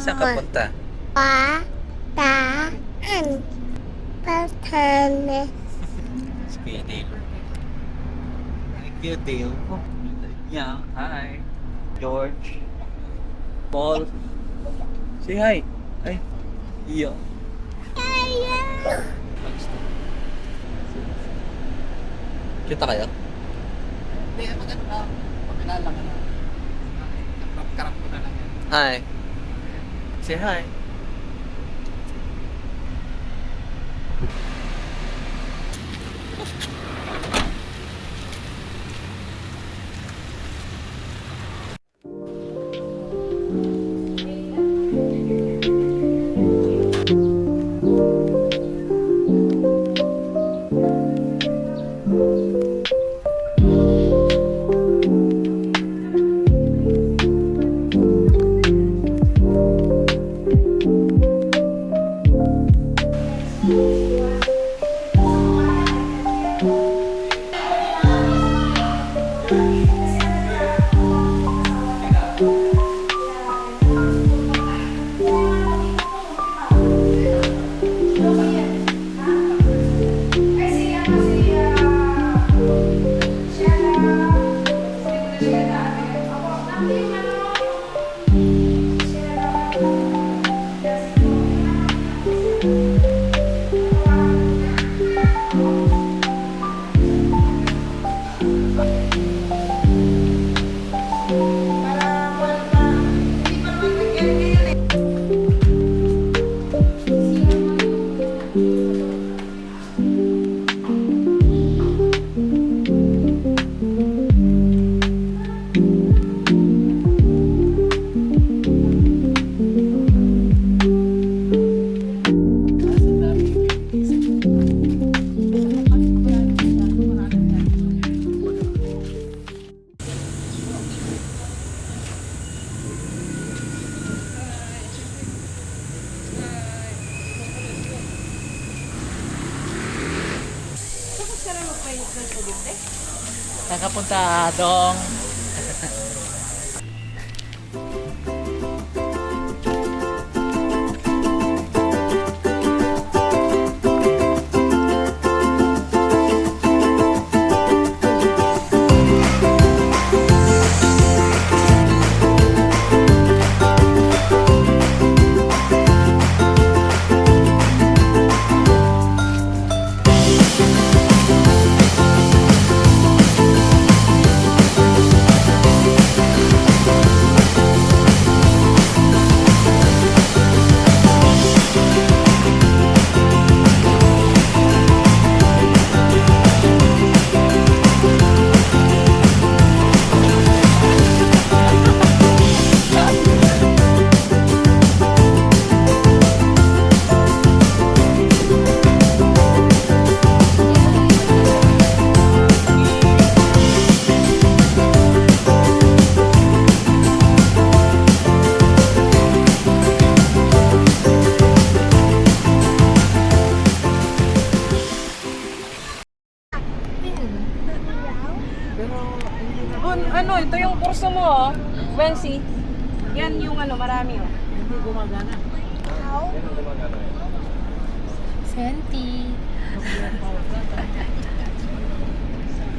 Saan ka punta? Pataan. Pataan. Si Kuya Dale. Hi, Kuya Dale. Oh, yeah. Hi. George. Paul. Say hi. Ay. Iyo. Kita kayo? Hindi, magano ka. Pakilala ka na. Karap ko na lang yan. Hi. Say hi. Saan ka punta, Dong? Ano, ito yung kurso mo, oh. Wensi. Yan yung ano, marami, oh. Hindi gumagana. Senti.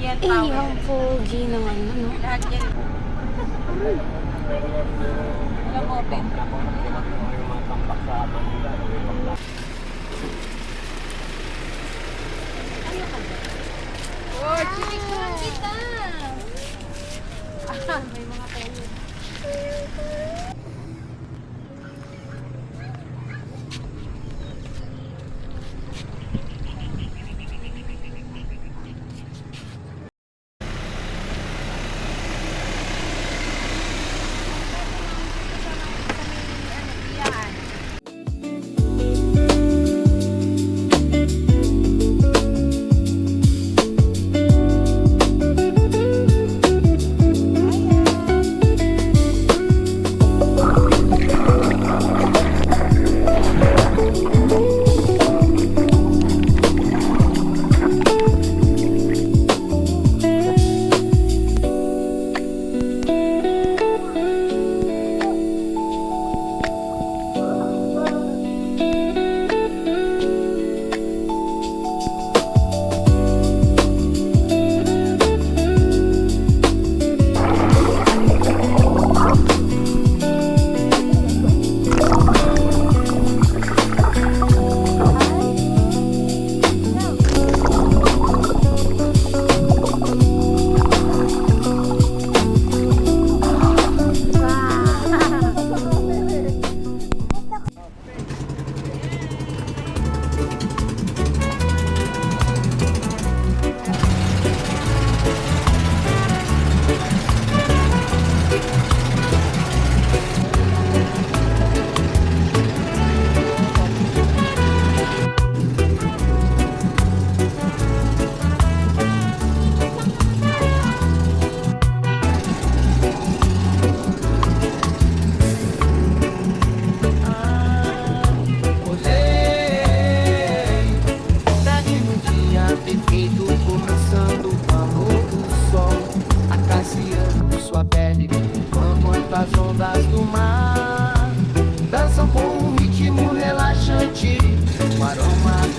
Yan, Eh, power. ang pogi naman, ano? Lahat yan. Alam mo, open. Oh, chinikman kita! May mga tayo.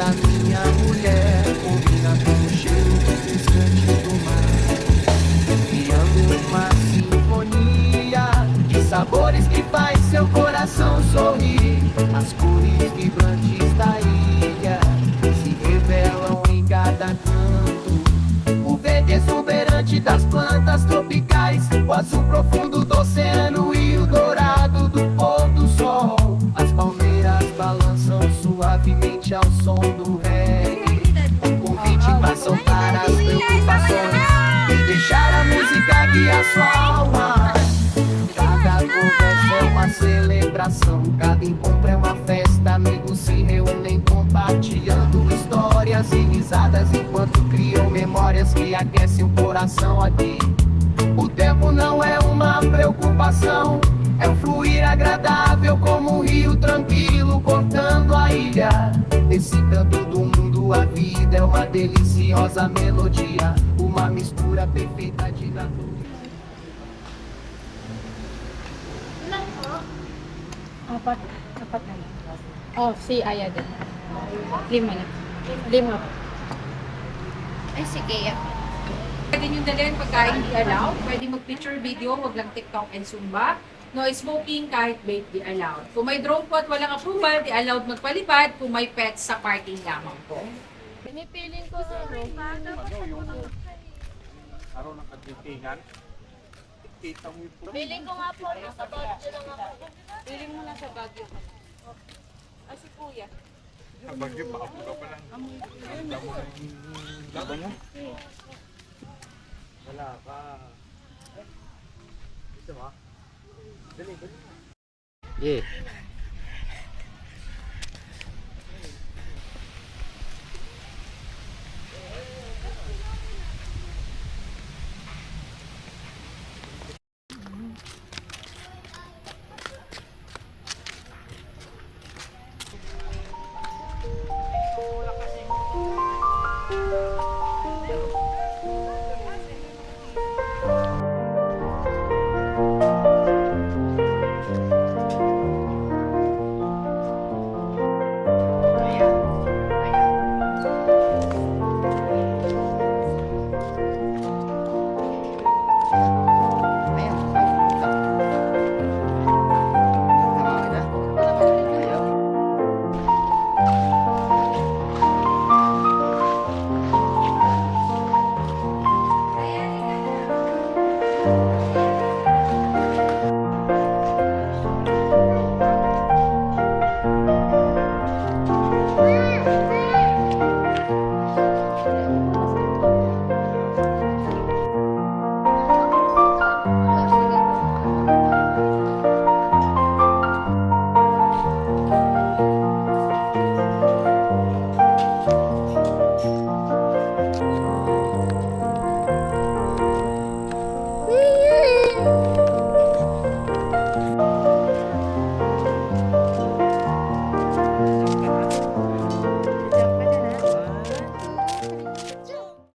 da minha mulher combina com o cheiro refrescante do mar, criando uma sinfonia de sabores que faz seu coração sorrir. As cores vibrantes da ilha se revelam em cada canto, o verde exuberante das plantas tropicais, o azul profundo do oceano e o dourado do pôr do sol. As palmeiras balançam suavemente ao som do reggae, um convite para soltar as preocupações e deixar a música guiar sua alma. Cada conversa é uma celebração, cada encontro é uma festa, amigos se reúnem compartilhando histórias e risadas enquanto criam memórias que aquecem o coração aqui. O tempo não é uma preocupação, é um fluir agradável como um rio tranquilo cortando a ilha. Nesse canto do mundo a vida é uma deliciosa melodia, uma mistura perfeita de natureza. Apat. Apat na lang. Oh, si Aya din. 5 na. 5. Ay, sige. Pwede nyo dalhin pagkain di allowed. Pwede mag-picture video, wag lang TikTok and Zumba. No smoking kahit vape di allowed. Kung may drone po at walang approval, di allowed magpalipad. Kung may pets sa parking lamang po. Pinipiling ko sa Araw ng kagipingan. Kita mo ito. Piling ko nga po, nasa Baguio lang ako. Piling mo lang sa Baguio ka lang. Ah, si Kuya. Bagyo, maapo ka pa lang. Ganda mo na yung laban mo. Wala ka. Ito ba? Dali, dali. Yeah.